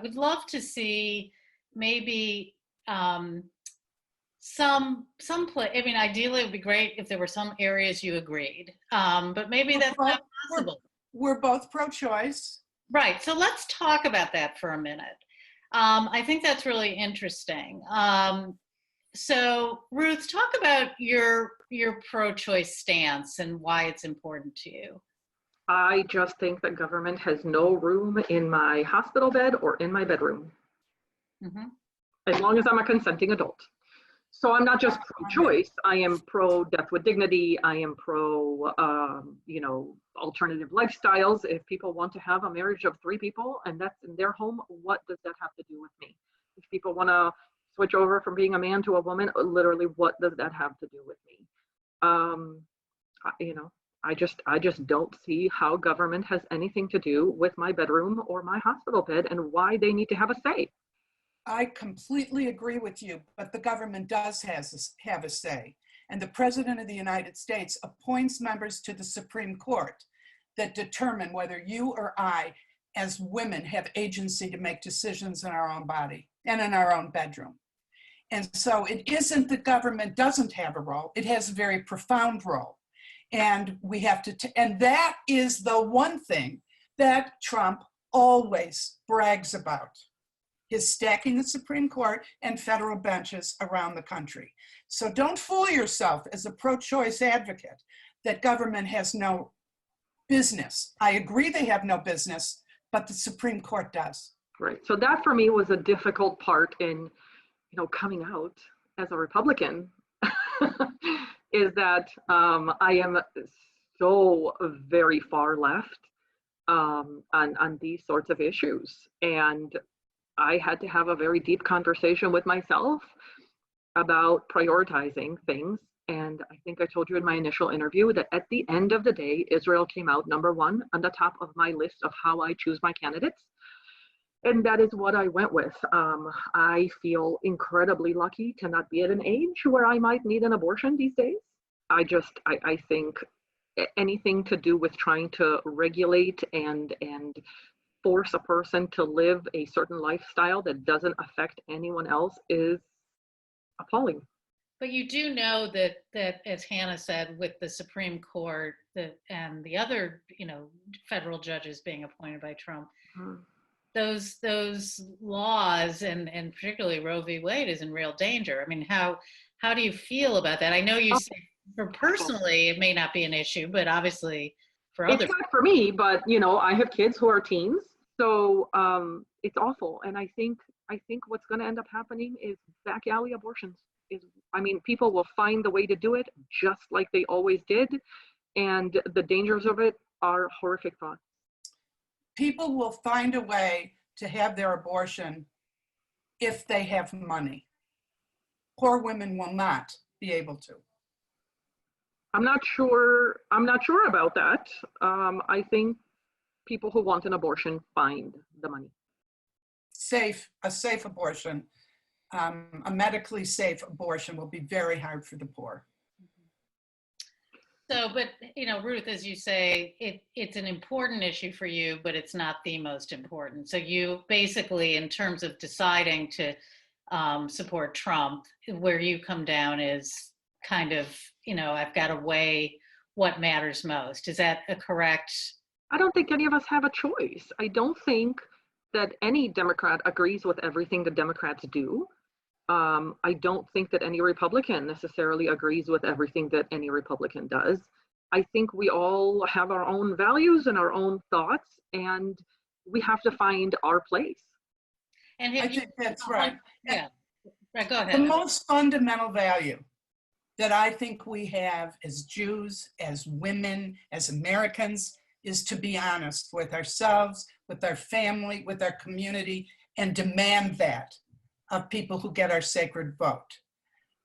would love to see maybe I mean, ideally, it would be great if there were some areas you agreed, but maybe that's not possible. We're both pro-choice. Right. So let's talk about that for a minute. I think that's really interesting. So Ruth, talk about your pro-choice stance and why it's important to you. I just think that government has no room in my hospital bed or in my bedroom, as long as I'm a consenting adult. So I'm not just pro-choice, I am pro-death with dignity, I am pro, alternative lifestyles. If people want to have a marriage of 3 people and that's in their home, what does that have to do with me? If people want to switch over from being a man to a woman, literally, what does that have to do with me? I just don't see how government has anything to do with my bedroom or my hospital bed and why they need to have a say. I completely agree with you, but the government does have a say. And the President of the United States appoints members to the Supreme Court that determine whether you or I, as women, have agency to make decisions in our own body and in our own bedroom. And so it isn't that government doesn't have a role, it has a very profound role. And we have to, and that is the one thing that Trump always brags about. Is stacking the Supreme Court and federal benches around the country. So don't fool yourself as a pro-choice advocate that government has no business. I agree they have no business, but the Supreme Court does. Right. So that for me was a difficult part in, coming out as a Republican, is that I am so very far left on these sorts of issues. And I had to have a very deep conversation with myself about prioritizing things. And I think I told you in my initial interview that at the end of the day, Israel came out #1 on the top of my list of how I choose my candidates. And that is what I went with. I feel incredibly lucky to not be at an age where I might need an abortion these days. I think anything to do with trying to regulate and force a person to live a certain lifestyle that doesn't affect anyone else is appalling. But you do know that as Hannah said, with the Supreme Court and the other, federal judges being appointed by Trump, those laws and particularly Roe v. Wade is in real danger. I mean, how do you feel about that? I know you say for personally it may not be an issue, but obviously for others. It's not for me, but I have kids who are teens. So it's awful. And I think what's going to end up happening is back alley abortions. People will find the way to do it just like they always did. And the dangers of it are horrific thoughts. People will find a way to have their abortion if they have money. Poor women will not be able to. I'm not sure about that. I think people who want an abortion find the money. A safe abortion, a medically safe abortion will be very hard for the poor. So, but Ruth, as you say, it's an important issue for you, but it's not the most important. So you basically, in terms of deciding to support Trump, where you come down is kind of, I've got to weigh what matters most. Is that a correct? I don't think any of us have a choice. I don't think that any Democrat agrees with everything the Democrats do. I don't think that any Republican necessarily agrees with everything that any Republican does. I think we all have our own values and our own thoughts, and we have to find our place. And I think that's right. Yeah, right, go ahead. The most fundamental value that I think we have as Jews, as women, as Americans, is to be honest with ourselves, with our family, with our community, and demand that of people who get our sacred vote.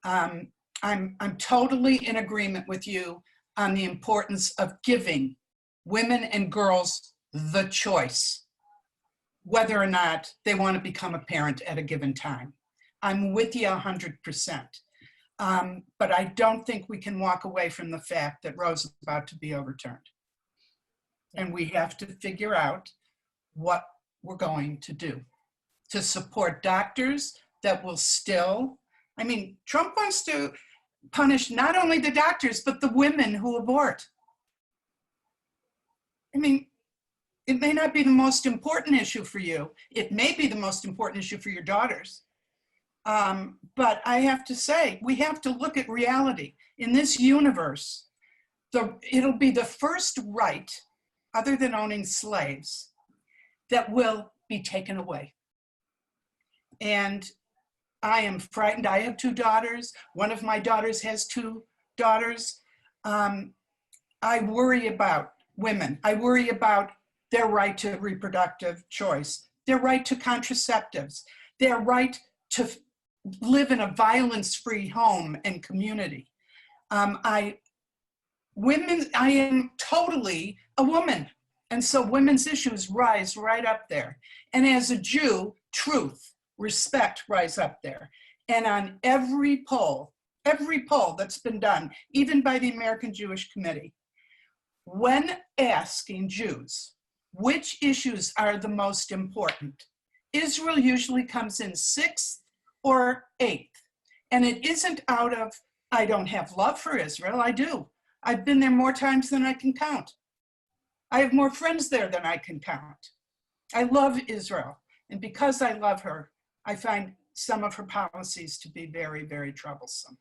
I'm totally in agreement with you on the importance of giving women and girls the choice, whether or not they want to become a parent at a given time. I'm with you 100%. But I don't think we can walk away from the fact that Roe is about to be overturned. And we have to figure out what we're going to do. to support doctors that will still, I mean, Trump wants to punish not only the doctors, but the women who abort. I mean, it may not be the most important issue for you. It may be the most important issue for your daughters. But I have to say, we have to look at reality. In this universe, it'll be the first right, other than owning slaves, that will be taken away. And I am frightened. I have 2 daughters. One of my daughters has 2 daughters. I worry about women. I worry about their right to reproductive choice, their right to contraceptives, their right to live in a violence-free home and community. I am totally a woman. And so women's issues rise right up there. And as a Jew, truth, respect rise up there. And on every poll that's been done, even by the American Jewish Committee, when asking Jews which issues are the most important, Israel usually comes in 6th or 8th. And it isn't out of, I don't have love for Israel, I do. I've been there more times than I can count. I have more friends there than I can count. I love Israel. And because I love her, I find some of her policies to be very, very troublesome.